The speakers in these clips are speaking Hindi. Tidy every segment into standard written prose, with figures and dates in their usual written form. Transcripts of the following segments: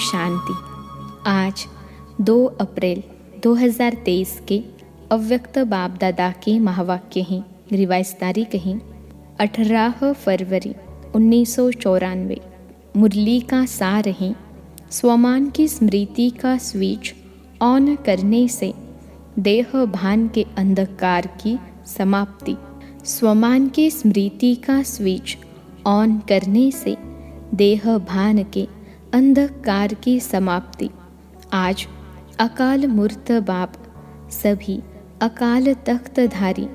शांति। आज 2 अप्रैल 2023 के अव्यक्त बाप दादा के महावाक्य हैं। रिवाइज तारीख हैं 18 फरवरी 1994। मुरली का सार है, स्वमान की स्मृति का स्विच ऑन करने से देह भान के अंधकार की समाप्ति। स्वमान की स्मृति का स्विच ऑन करने से देह भान के अंधकार की समाप्ति। आज अकाल मूर्त बाप सभी अकाल तख्तधारी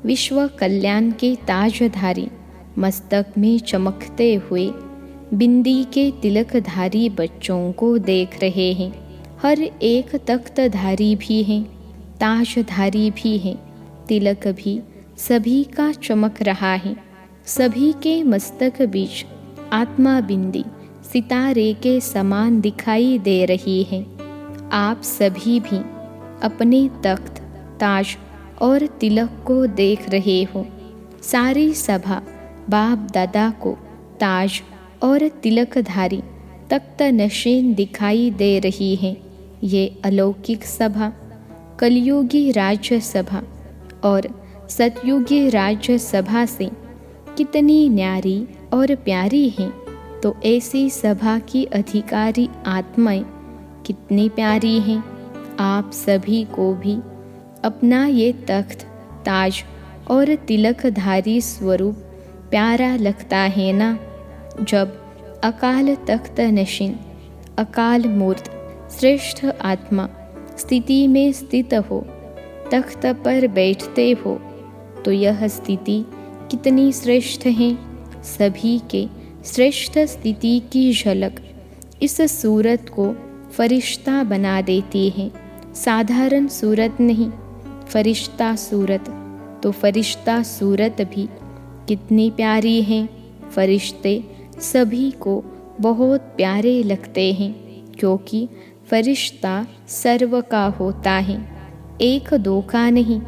विश्व कल्याण के ताजधारी मस्तक में चमकते हुए बिंदी के तिलकधारी बच्चों को देख रहे हैं। हर एक तख्तधारी भी हैं, ताजधारी भी हैं, तिलक भी सभी का चमक रहा है। सभी के मस्तक बीच आत्मा बिंदी सितारे के समान दिखाई दे रही है। आप सभी भी अपने तख्त, ताज और तिलक को देख रहे हो। सारी सभा बाप दादा को ताज और तिलकधारी तख्त नशीन दिखाई दे रही है। ये अलौकिक सभा कलयुगी राज्य सभा और सतयुगी राज्य सभा से कितनी न्यारी और प्यारी हैं। तो ऐसी सभा की अधिकारी आत्माएं कितनी प्यारी हैं। आप सभी को भी अपना ये तख्त, ताज और तिलकधारी स्वरूप प्यारा लगता है ना। जब अकाल तख्त नशीन, अकाल मूर्त श्रेष्ठ आत्मा स्थिति में स्थित हो, तख्त पर बैठते हो, तो यह स्थिति कितनी श्रेष्ठ है। सभी के श्रेष्ठ स्थिति की झलक इस सूरत को फरिश्ता बना देती है। साधारण सूरत नहीं, फरिश्ता सूरत। तो फरिश्ता सूरत भी कितनी प्यारी है। फरिश्ते सभी को बहुत प्यारे लगते हैं, क्योंकि फरिश्ता सर्व का होता है, एक दो का नहीं।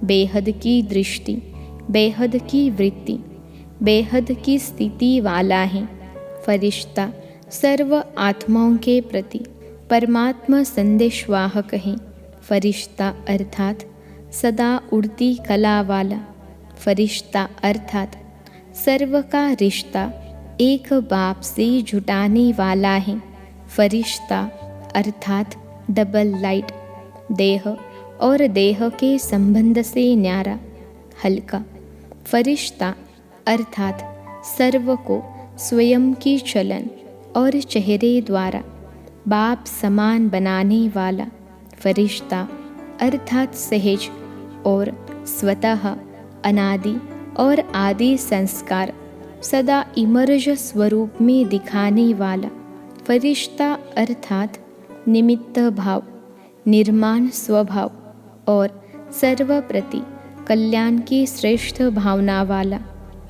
बेहद की दृष्टि, बेहद की वृत्ति, बेहद की स्थिति वाला है। फरिश्ता सर्व आत्माओं के प्रति परमात्मा संदेशवाहक है। फरिश्ता अर्थात सदा उड़ती कला वाला। फरिश्ता अर्थात सर्व का रिश्ता एक बाप से जुटाने वाला है। फरिश्ता अर्थात डबल लाइट, देह और देह के संबंध से न्यारा, हल्का। फरिश्ता अर्थात सर्व को स्वयं की चलन और चेहरे द्वारा बाप समान बनाने वाला। फरिश्ता अर्थात सहज और स्वतः अनादि और आदि संस्कार सदा इमर्ज स्वरूप में दिखाने वाला। फरिश्ता अर्थात निमित्त भाव, निर्माण स्वभाव और सर्व प्रति कल्याण की श्रेष्ठ भावना वाला।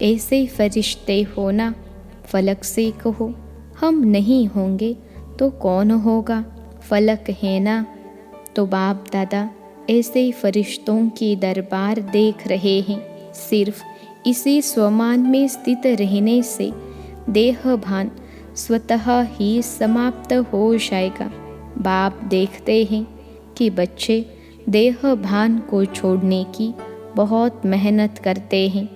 ऐसे फरिश्ते होना। फलक से कहो, हम नहीं होंगे तो कौन होगा, फलक है ना। तो बाप दादा ऐसे फरिश्तों की दरबार देख रहे हैं। सिर्फ इसी स्वमान में स्थित रहने से देह भान स्वतः ही समाप्त हो जाएगा। बाप देखते हैं कि बच्चे देह भान को छोड़ने की बहुत मेहनत करते हैं।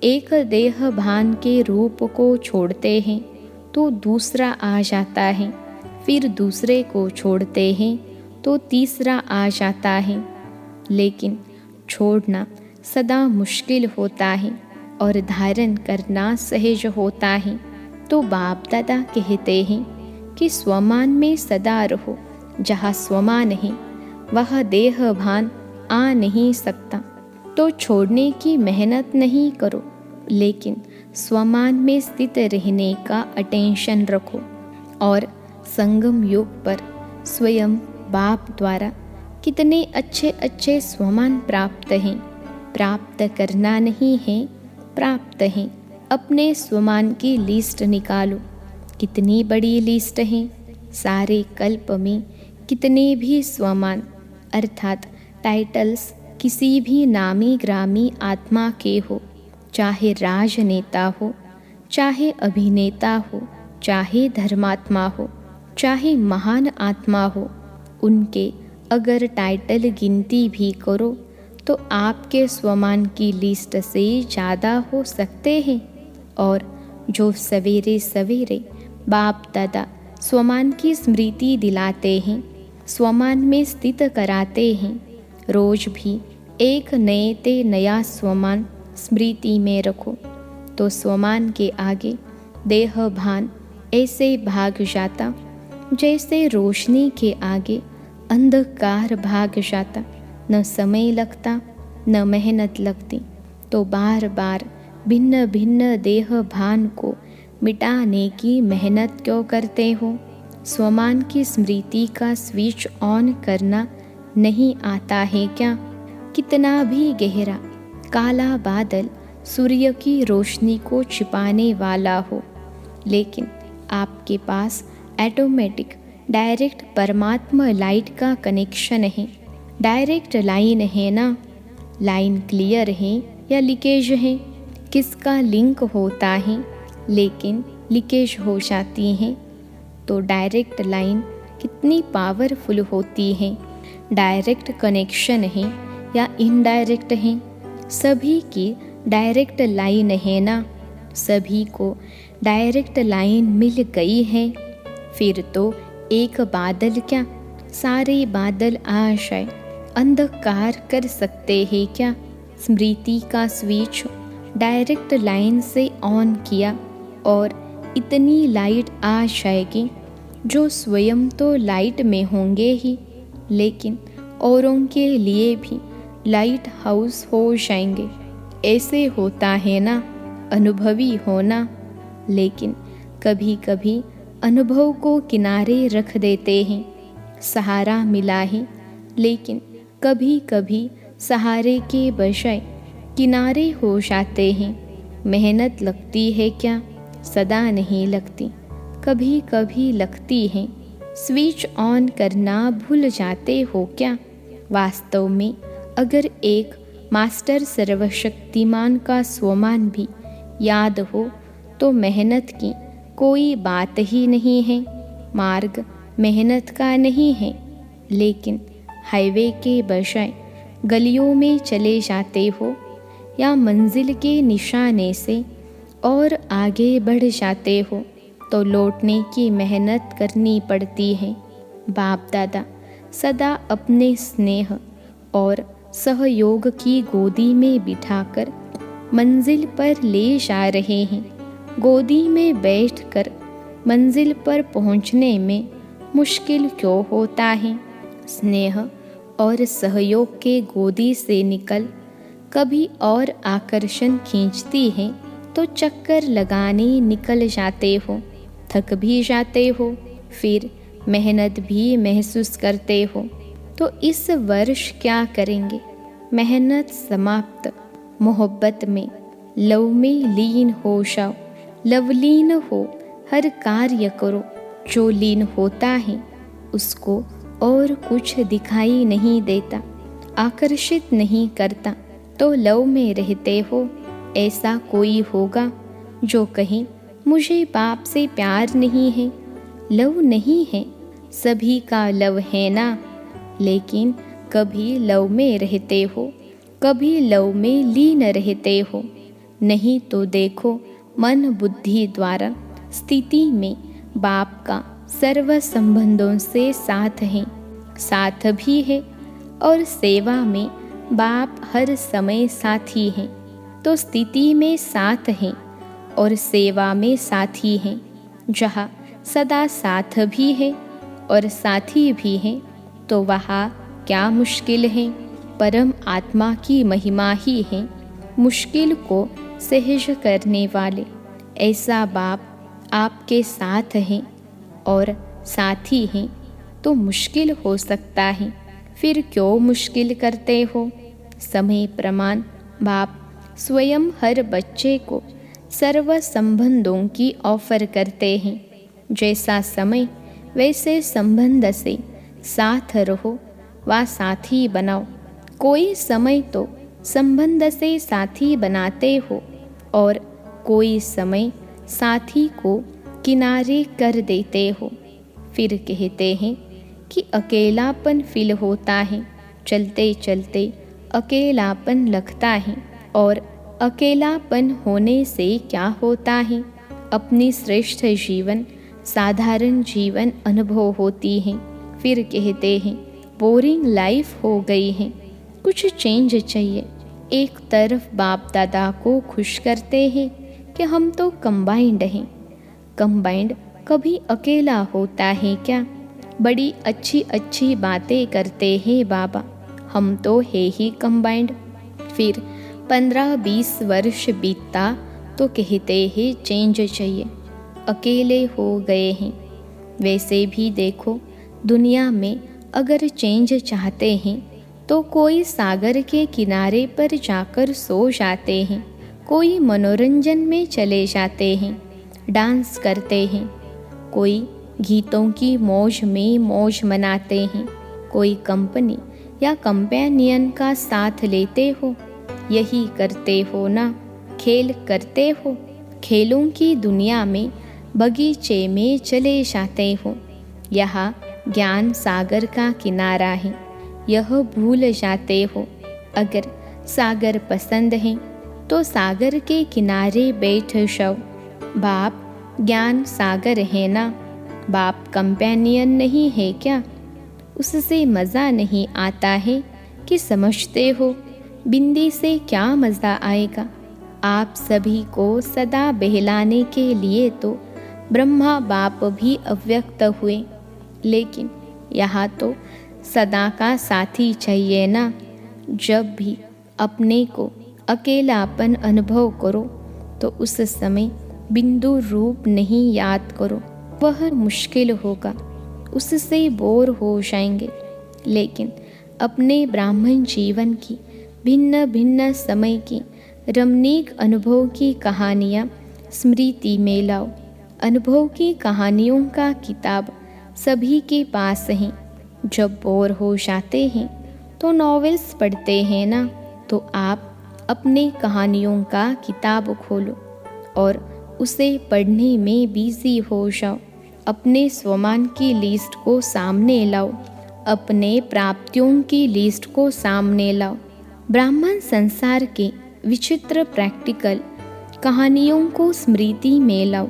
एक देह भान के रूप को छोड़ते हैं तो दूसरा आ जाता है, फिर दूसरे को छोड़ते हैं तो तीसरा आ जाता है। लेकिन छोड़ना सदा मुश्किल होता है और धारण करना सहज होता है। तो बाप दादा कहते हैं कि स्वमान में सदा रहो। जहाँ स्वमान है वह देह भान आ नहीं सकता। तो छोड़ने की मेहनत नहीं करो, लेकिन स्वमान में स्थित रहने का अटेंशन रखो। और संगम युग पर स्वयं बाप द्वारा कितने अच्छे अच्छे स्वमान प्राप्त हैं। प्राप्त करना नहीं है, प्राप्त हैं। अपने स्वमान की लिस्ट निकालो। कितनी बड़ी लिस्ट है। सारे कल्प में कितने भी स्वमान अर्थात टाइटल्स किसी भी नामी ग्रामी आत्मा के हो, चाहे राजनेता हो, चाहे अभिनेता हो, चाहे धर्मात्मा हो, चाहे महान आत्मा हो, उनके अगर टाइटल गिनती भी करो तो आपके स्वमान की लिस्ट से ज़्यादा हो सकते हैं। और जो सवेरे सवेरे बाप दादा स्वमान की स्मृति दिलाते हैं, स्वमान में स्थित कराते हैं, रोज भी एक नए ते नया स्वमान स्मृति में रखो तो स्वमान के आगे देह भान ऐसे भाग जाता जैसे रोशनी के आगे अंधकार भाग जाता। न समय लगता न मेहनत लगती, तो बार बार भिन्न भिन्न देह भान को मिटाने की मेहनत क्यों करते हो? स्वमान की स्मृति का स्विच ऑन करना नहीं आता है क्या? कितना भी गहरा काला बादल सूर्य की रोशनी को छिपाने वाला हो, लेकिन आपके पास ऑटोमेटिक डायरेक्ट परमात्मा लाइट का कनेक्शन है। डायरेक्ट लाइन है ना? लाइन क्लियर है या लीकेज है? किसका लिंक होता है लेकिन लीकेज हो जाती है? तो डायरेक्ट लाइन कितनी पावरफुल होती है। डायरेक्ट कनेक्शन है या इनडायरेक्ट है? सभी की डायरेक्ट लाइन है ना? सभी को डायरेक्ट लाइन मिल गई है। फिर तो एक बादल क्या, सारे बादल आशय अंधकार कर सकते हैं क्या? स्मृति का स्विच डायरेक्ट लाइन से ऑन किया और इतनी लाइट आ जाएगी जो स्वयं तो लाइट में होंगे ही, लेकिन औरों के लिए भी लाइट हाउस हो जाएंगे। ऐसे होता है ना, अनुभवी होना। लेकिन कभी कभी अनुभव को किनारे रख देते हैं। सहारा मिला है, लेकिन कभी कभी सहारे के बजाय किनारे हो जाते हैं। मेहनत लगती है क्या? सदा नहीं लगती, कभी कभी लगती है। स्विच ऑन करना भूल जाते हो क्या? वास्तव में अगर एक मास्टर सर्वशक्तिमान का स्वमान भी याद हो तो मेहनत की कोई बात ही नहीं है। मार्ग मेहनत का नहीं है, लेकिन हाईवे के बजाय गलियों में चले जाते हो या मंजिल के निशाने से और आगे बढ़ जाते हो तो लौटने की मेहनत करनी पड़ती है। बाप दादा सदा अपने स्नेह और सहयोग की गोदी में बिठाकर मंजिल पर ले जा रहे हैं। गोदी में बैठकर मंजिल पर पहुंचने में मुश्किल क्यों होता है? स्नेह और सहयोग के गोदी से निकल कभी और आकर्षण खींचती है तो चक्कर लगाने निकल जाते हो, थक भी जाते हो, फिर मेहनत भी महसूस करते हो। तो इस वर्ष क्या करेंगे? मेहनत समाप्त, मोहब्बत में लव में लीन हो जाओ। लवलीन हो, हर कार्य करो। जो लीन होता है उसको और कुछ दिखाई नहीं देता, आकर्षित नहीं करता। तो लव में रहते हो। ऐसा कोई होगा जो कहे मुझे बाप से प्यार नहीं है? लव नहीं है, सभी का लव है ना। लेकिन कभी लव में रहते हो, कभी लव में लीन रहते हो। नहीं तो देखो, मन बुद्धि द्वारा स्थिति में बाप का सर्व संबंधों से साथ है, साथ भी है। और सेवा में बाप हर समय साथी है। तो स्थिति में साथ है और सेवा में साथी है। जहाँ सदा साथ भी है और साथी भी है, तो वहाँ क्या मुश्किल है? परम आत्मा की महिमा ही है मुश्किल को सहज करने वाले। ऐसा बाप आपके साथ हैं और साथी हैं, तो मुश्किल हो सकता है। फिर क्यों मुश्किल करते हो? समय प्रमाण बाप स्वयं हर बच्चे को सर्व संबंधों की ऑफर करते हैं। जैसा समय वैसे संबंध से साथ रहो व साथी बनाओ। कोई समय तो संबंध से साथी बनाते हो और कोई समय साथी को किनारे कर देते हो। फिर कहते हैं कि अकेलापन फील होता है, चलते चलते अकेलापन लगता है। और अकेलापन होने से क्या होता है? अपनी श्रेष्ठ जीवन, साधारण जीवन अनुभव होती है। फिर कहते हैं बोरिंग लाइफ हो गई है, कुछ चेंज चाहिए। एक तरफ बाप दादा को खुश करते हैं कि हम तो कंबाइंड हैं। कंबाइंड कभी अकेला होता है क्या? बड़ी अच्छी अच्छी बातें करते हैं बाबा, हम तो है ही कंबाइंड। फिर 15-20 वर्ष बीतता तो कहते हैं चेंज चाहिए, अकेले हो गए हैं। वैसे भी देखो, दुनिया में अगर चेंज चाहते हैं तो कोई सागर के किनारे पर जाकर सो जाते हैं, कोई मनोरंजन में चले जाते हैं, डांस करते हैं, कोई गीतों की मौज में मौज मनाते हैं, कोई कंपनी या कंपेनियन का साथ लेते हो। यही करते हो ना? खेल करते हो, खेलों की दुनिया में बगीचे में चले जाते हो। यहाँ ज्ञान सागर का किनारा है, यह भूल जाते हो। अगर सागर पसंद है तो सागर के किनारे बैठ जाओ। बाप ज्ञान सागर है ना, बाप कंपेनियन नहीं है क्या? उससे मज़ा नहीं आता है कि समझते हो? बिंदी से क्या मज़ा आएगा? आप सभी को सदा बहलाने के लिए तो ब्रह्मा बाप भी अव्यक्त हुए, लेकिन यहाँ तो सदा का साथी चाहिए ना। जब भी अपने को अकेलापन अनुभव करो तो उस समय बिंदु रूप नहीं याद करो, वह मुश्किल होगा, उससे बोर हो जाएंगे। लेकिन अपने ब्राह्मण जीवन की भिन्न भिन्न समय की रमणीक अनुभव की कहानियाँ स्मृति में लाओ। अनुभव की कहानियों का किताब सभी के पास है। जब बोर हो जाते हैं तो नॉवेल्स पढ़ते हैं ना, तो आप अपने कहानियों का किताब खोलो और उसे पढ़ने में बिजी हो जाओ। अपने स्वमान की लिस्ट को सामने लाओ, अपने प्राप्तियों की लिस्ट को सामने लाओ। ब्राह्मण संसार के विचित्र प्रैक्टिकल कहानियों को स्मृति में लाओ।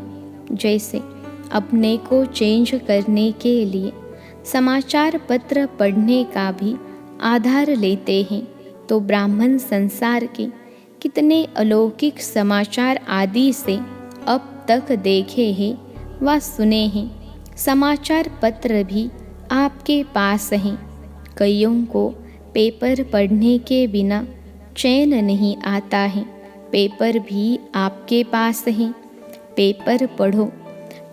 जैसे अपने को चेंज करने के लिए समाचार पत्र पढ़ने का भी आधार लेते हैं, तो ब्राह्मण संसार के कितने अलौकिक समाचार आदि से अब तक देखे हैं व सुने हैं। समाचार पत्र भी आपके पास हैं। कईयों को पेपर पढ़ने के बिना चैन नहीं आता है, पेपर भी आपके पास हैं। पेपर पढ़ो।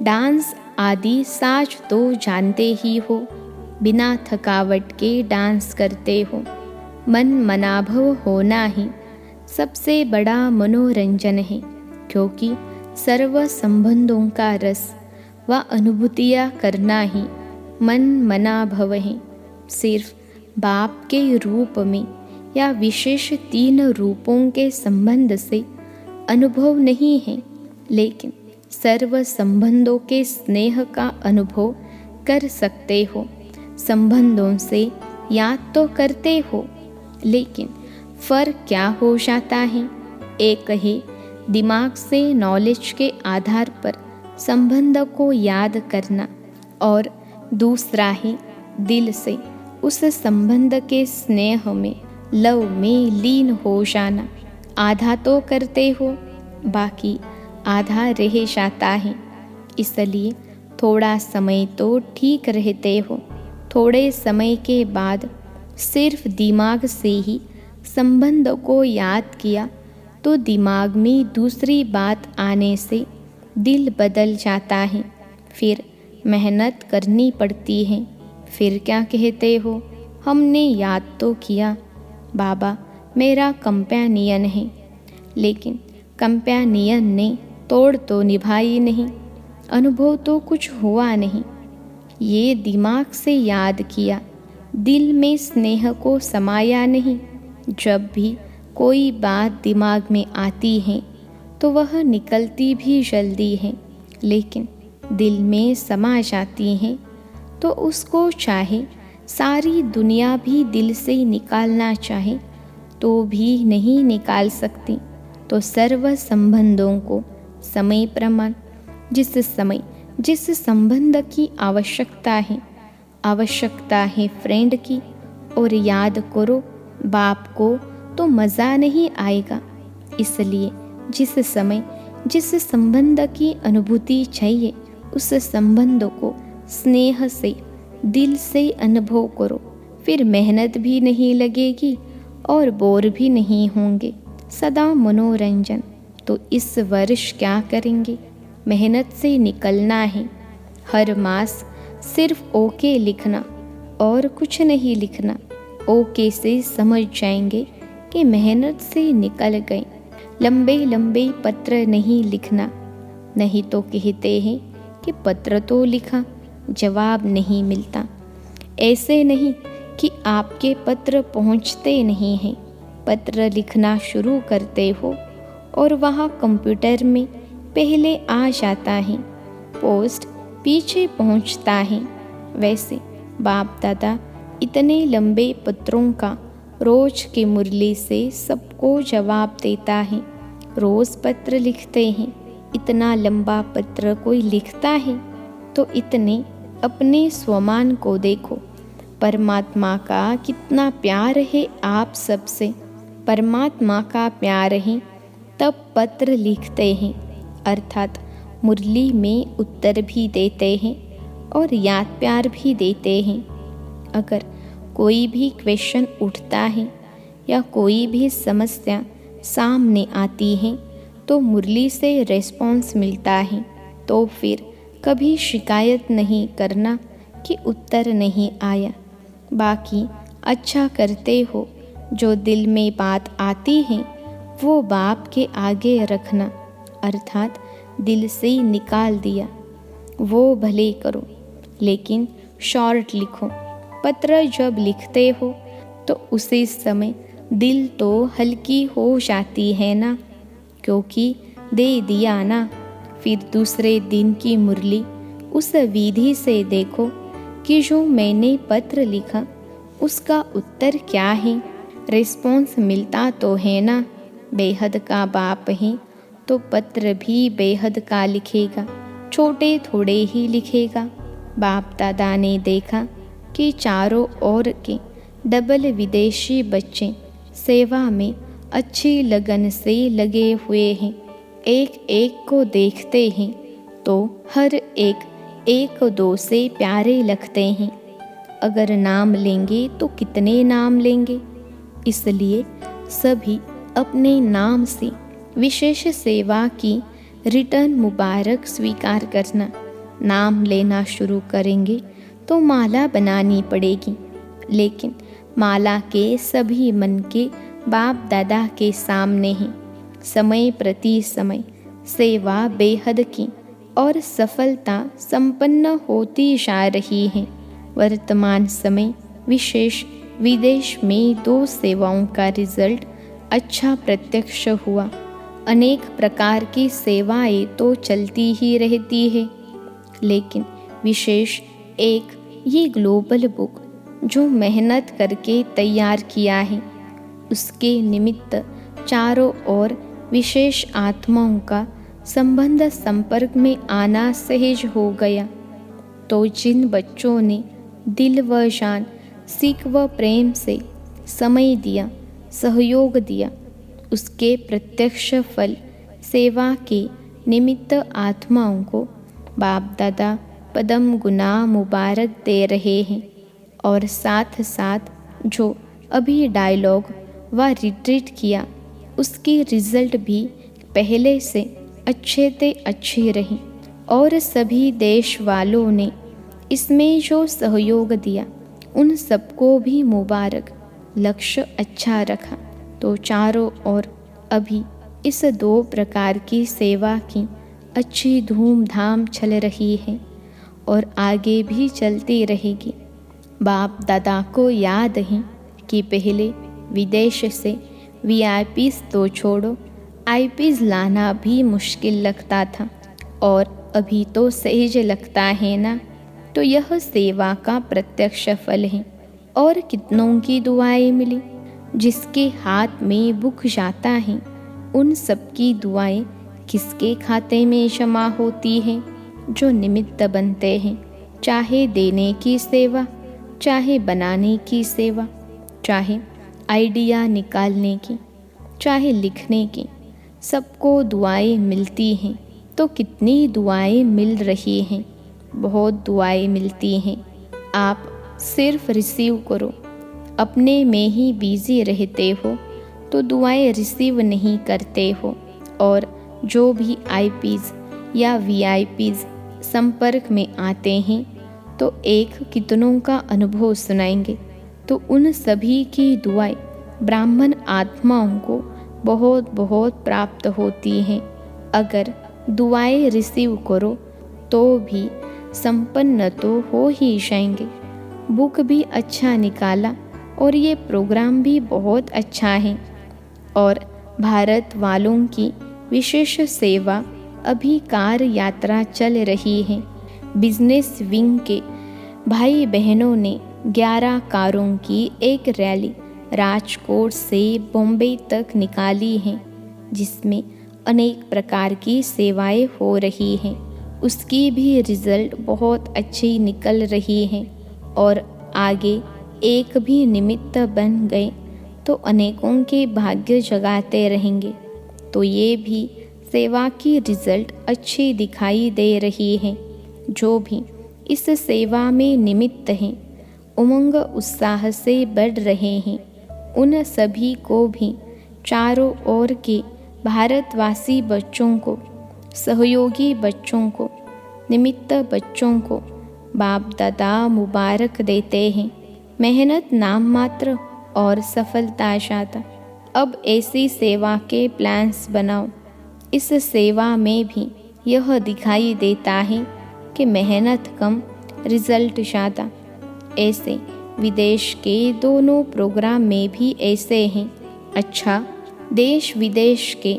डांस आदि साज तो जानते ही हो, बिना थकावट के डांस करते हो। मन मनाभव होना ही सबसे बड़ा मनोरंजन है, क्योंकि सर्व संबंधों का रस व अनुभूतियाँ करना ही मन मनाभव है। सिर्फ बाप के रूप में या विशेष 3 रूपों के संबंध से अनुभव नहीं है, लेकिन सर्व संबंधों के स्नेह का अनुभव कर सकते हो। संबंधों से याद तो करते हो, लेकिन फर्क क्या हो जाता है? एक है दिमाग से नॉलेज के आधार पर संबंध को याद करना, और दूसरा है दिल से उस संबंध के स्नेह में, लव में लीन हो जाना। आधा तो करते हो, बाकी आधा रह जाता है। इसलिए थोड़ा समय तो ठीक रहते हो, थोड़े समय के बाद सिर्फ दिमाग से ही संबंध को याद किया तो दिमाग में दूसरी बात आने से दिल बदल जाता है। फिर मेहनत करनी पड़ती है। फिर क्या कहते हो? हमने याद तो किया, बाबा मेरा कंपेनियन है, लेकिन कंपेनियन ने तोड़ तो निभाई नहीं, अनुभव तो कुछ हुआ नहीं। ये दिमाग से याद किया, दिल में स्नेह को समाया नहीं। जब भी कोई बात दिमाग में आती है तो वह निकलती भी जल्दी है, लेकिन दिल में समा जाती हैं तो उसको चाहे सारी दुनिया भी दिल से निकालना चाहे तो भी नहीं निकाल सकती। तो सर्व संबंधों को समय प्रमाण, जिस समय जिस संबंध की आवश्यकता है फ्रेंड की, और याद करो बाप को तो मज़ा नहीं आएगा। इसलिए जिस समय जिस संबंध की अनुभूति चाहिए उस संबंध को स्नेह से दिल से अनुभव करो, फिर मेहनत भी नहीं लगेगी और बोर भी नहीं होंगे। सदा मनोरंजन। तो इस वर्ष क्या करेंगे? मेहनत से निकलना है। हर मास सिर्फ ओके लिखना और कुछ नहीं लिखना। ओके से समझ जाएंगे कि मेहनत से निकल गए। लंबे लंबे पत्र नहीं लिखना, नहीं तो कहते हैं कि पत्र तो लिखा, जवाब नहीं मिलता। ऐसे नहीं कि आपके पत्र पहुंचते नहीं हैं। पत्र लिखना शुरू करते हो और वहाँ कंप्यूटर में पहले आ जाता है, पोस्ट पीछे पहुंचता है। वैसे बाप दादा इतने लंबे पत्रों का रोज की मुरली से सबको जवाब देता है। रोज पत्र लिखते हैं। इतना लंबा पत्र कोई लिखता है? तो इतने अपने स्वमान को देखो। परमात्मा का कितना प्यार है आप सबसे। परमात्मा का प्यार है तब पत्र लिखते हैं, अर्थात मुरली में उत्तर भी देते हैं और याद प्यार भी देते हैं। अगर कोई भी क्वेश्चन उठता है या कोई भी समस्या सामने आती है तो मुरली से रेस्पॉन्स मिलता है। तो फिर कभी शिकायत नहीं करना कि उत्तर नहीं आया। बाकी अच्छा करते हो, जो दिल में बात आती है वो बाप के आगे रखना, अर्थात दिल से निकाल दिया। वो भले करो लेकिन शॉर्ट लिखो। पत्र जब लिखते हो तो उसी समय दिल तो हल्की हो जाती है ना, क्योंकि दे दिया ना। फिर दूसरे दिन की मुरली उस विधि से देखो कि जो मैंने पत्र लिखा उसका उत्तर क्या है। रिस्पॉन्स मिलता तो है ना। बेहद का बाप है तो पत्र भी बेहद का लिखेगा, छोटे थोड़े ही लिखेगा। बाप दादा ने देखा कि चारों ओर के डबल विदेशी बच्चे सेवा में अच्छी लगन से लगे हुए हैं। एक एक को देखते हैं तो हर एक दो से प्यारे लगते हैं। अगर नाम लेंगे तो कितने नाम लेंगे, इसलिए सभी अपने नाम से विशेष सेवा की रिटर्न मुबारक स्वीकार करना। नाम लेना शुरू करेंगे तो माला बनानी पड़ेगी, लेकिन माला के सभी मन के बाप दादा के सामने हैं। समय प्रति समय सेवा बेहद की और सफलता संपन्न होती जा रही है। वर्तमान समय विशेष विदेश में 2 सेवाओं का रिजल्ट अच्छा प्रत्यक्ष हुआ। अनेक प्रकार की सेवाएं तो चलती ही रहती है, लेकिन विशेष एक ये ग्लोबल बुक जो मेहनत करके तैयार किया है, उसके निमित्त चारों ओर विशेष आत्माओं का संबंध संपर्क में आना सहज हो गया। तो जिन बच्चों ने दिल व जान, सीख व प्रेम से समय दिया, सहयोग दिया, उसके प्रत्यक्ष फल सेवा के निमित्त आत्माओं को बाप दादा पदम गुना मुबारक दे रहे हैं। और साथ साथ जो अभी डायलॉग व रिट्रीट किया उसकी रिजल्ट भी पहले से अच्छी रही। और सभी देश वालों ने इसमें जो सहयोग दिया उन सबको भी मुबारक। लक्ष्य अच्छा रखा तो चारों ओर अभी इस 2 प्रकार की सेवा की अच्छी धूमधाम चल रही है और आगे भी चलती रहेगी। बाप दादा को याद है कि पहले विदेश से वीआईपीज़ तो छोड़ो, आईपीज़ लाना भी मुश्किल लगता था, और अभी तो सहज लगता है ना। तो यह सेवा का प्रत्यक्ष फल है। और कितनों की दुआएं मिली। जिसके हाथ में बुक जाता है, उन सबकी दुआएं किसके खाते में जमा होती हैं? जो निमित्त बनते हैं। चाहे देने की सेवा, चाहे बनाने की सेवा, चाहे आइडिया निकालने की, चाहे लिखने की, सबको दुआएं मिलती हैं। तो कितनी दुआएं मिल रही हैं? बहुत दुआएं मिलती हैं। आप सिर्फ रिसीव करो। अपने में ही बिजी रहते हो तो दुआएं रिसीव नहीं करते हो। और जो भी आईपीज या वीआईपीज संपर्क में आते हैं तो एक कितनों का अनुभव सुनाएंगे। तो उन सभी की दुआएं ब्राह्मण आत्माओं को बहुत बहुत प्राप्त होती हैं। अगर दुआएं रिसीव करो तो भी संपन्न तो हो ही जाएंगे। बुक भी अच्छा निकाला और ये प्रोग्राम भी बहुत अच्छा है। और भारत वालों की विशेष सेवा, अभी कार यात्रा चल रही है। बिजनेस विंग के भाई बहनों ने 11 कारों की एक रैली राजकोट से बॉम्बे तक निकाली है, जिसमें अनेक प्रकार की सेवाएं हो रही हैं। उसकी भी रिजल्ट बहुत अच्छी निकल रही है। और आगे एक भी निमित्त बन गए तो अनेकों के भाग्य जगाते रहेंगे। तो ये भी सेवा की रिजल्ट अच्छी दिखाई दे रही है। जो भी इस सेवा में निमित्त हैं, उमंग उत्साह से बढ़ रहे हैं, उन सभी को भी चारों ओर के भारतवासी बच्चों को, सहयोगी बच्चों को, निमित्त बच्चों को बाप दादा मुबारक देते हैं। मेहनत नाम मात्र और सफलता ज़्यादा। अब ऐसी सेवा के प्लान्स बनाओ। इस सेवा में भी यह दिखाई देता है कि मेहनत कम, रिजल्ट ज़्यादा। ऐसे विदेश के दोनों प्रोग्राम में भी ऐसे हैं। अच्छा, देश विदेश के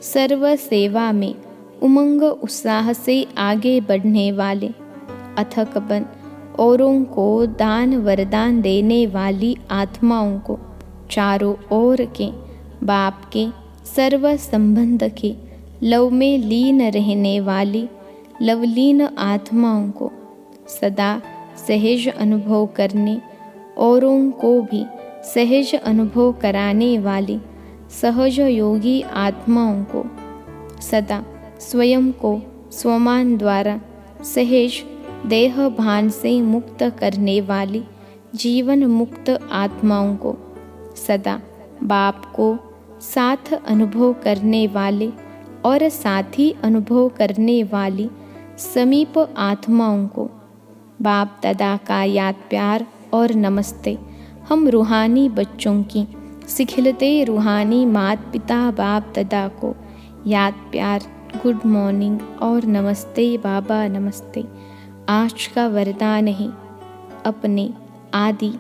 सर्व सेवा में उमंग उत्साह से आगे बढ़ने वाले, अथक बन औरों को दान वरदान देने वाली आत्माओं को, चारों ओर के बाप के सर्व संबंध के लव में लीन रहने वाली लवलीन आत्माओं को, सदा सहज अनुभव करने, औरों को भी सहज अनुभव कराने वाली सहज योगी आत्माओं को, सदा स्वयं को स्वमान द्वारा सहज देह भान से मुक्त करने वाली जीवन मुक्त आत्माओं को, सदा बाप को साथ अनुभव करने वाले और साथी अनुभव करने वाली समीप आत्माओं को, बाप दादा का याद प्यार और नमस्ते। हम रूहानी बच्चों की सिखलते रूहानी माता पिता बाप दादा को याद प्यार, गुड मॉर्निंग और नमस्ते बाबा नमस्ते। आज का वरदान है, अपने आदि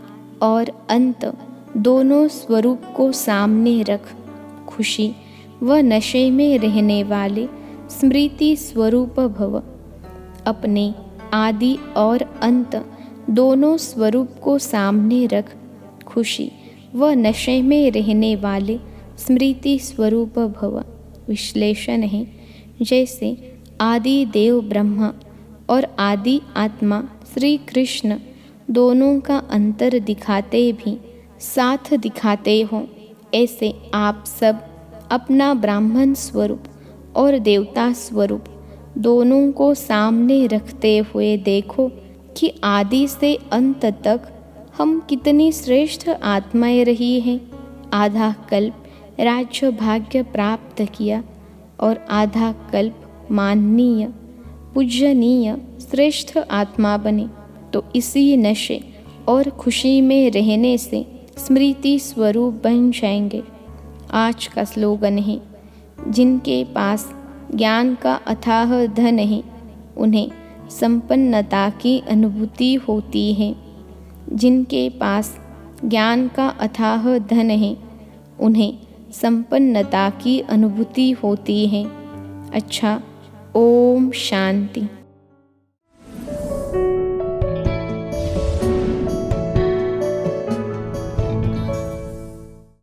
और अंत दोनों स्वरूप को सामने रख, खुशी व नशे में रहने वाले स्मृति स्वरूप भव। अपने आदि और अंत दोनों स्वरूप को सामने रख, खुशी व नशे में रहने वाले स्मृति स्वरूप भव। विश्लेषण है, जैसे आदि देव ब्रह्मा और आदि आत्मा श्री कृष्ण दोनों का अंतर दिखाते भी साथ दिखाते हो, ऐसे आप सब अपना ब्राह्मण स्वरूप और देवता स्वरूप दोनों को सामने रखते हुए देखो कि आदि से अंत तक हम कितनी श्रेष्ठ आत्माएं रही हैं। आधा कल्प राज्य भाग्य प्राप्त किया और आधा कल्प माननीय पूजनीय श्रेष्ठ आत्मा बने। तो इसी नशे और खुशी में रहने से स्मृति स्वरूप बन जाएंगे। आज का स्लोगन है, जिनके पास ज्ञान का अथाह धन है उन्हें संपन्नता की अनुभूति होती है। जिनके पास ज्ञान का अथाह धन है उन्हें संपन्नता की अनुभूति होती है। अच्छा, ओम शांति।